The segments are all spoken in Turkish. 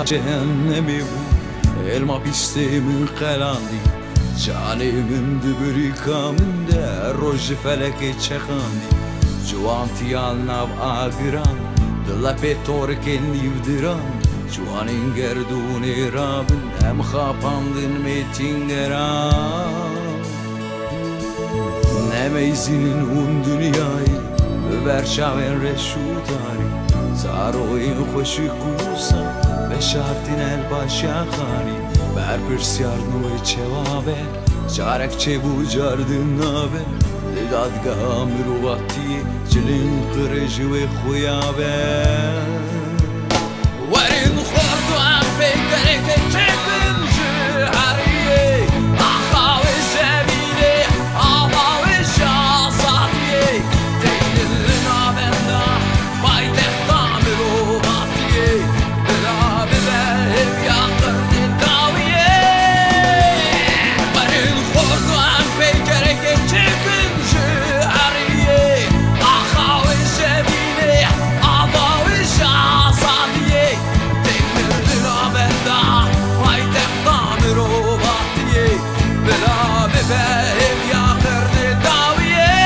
cehennemi bu elma pistemin qelandi Canımın dübürü kamında roji feleke çekandi Juanti alnav agran Dilla petor kendi yvdiran Juanin gerduni rabin Hem khapandın metingeran Ne meyzinin un dünyayı Öberşaven reşutari Saroyin hoşu kusa Ve şartin el başakani Ber persyarnu çevabe Çarek çebu cardın nabe Dadgah miruvati Cilin kırıcı ve xuyabe Varin xordu an peykereke çekinci hariye Ahavi sevile Ahavi şahsadiye Deylin abenda Baytehta miruvatiye Berabi bev yakırdin kaviye Varin xordu an peykereke çekinci hariye Ahavi sevile Ahavi şahsadiye Deylin abenda Baytehta miruvatiye Berabi bev yakırdin kaviye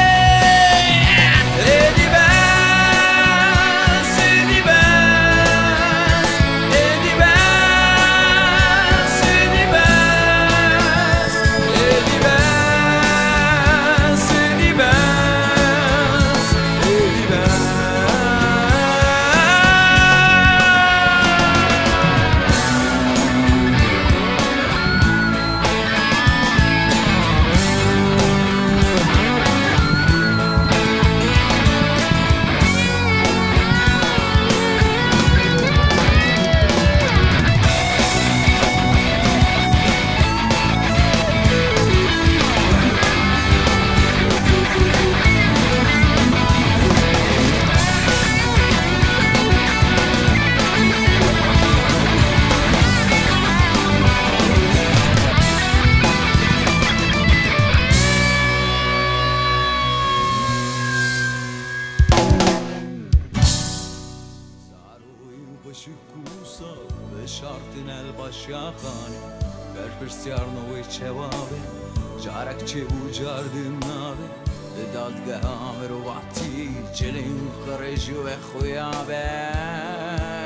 Kusa ve şartın el başakani Ber persyarnu çevabe Carek çebu cardın nabe Dadgah miruvati Cilin kırıcı ve xuyabe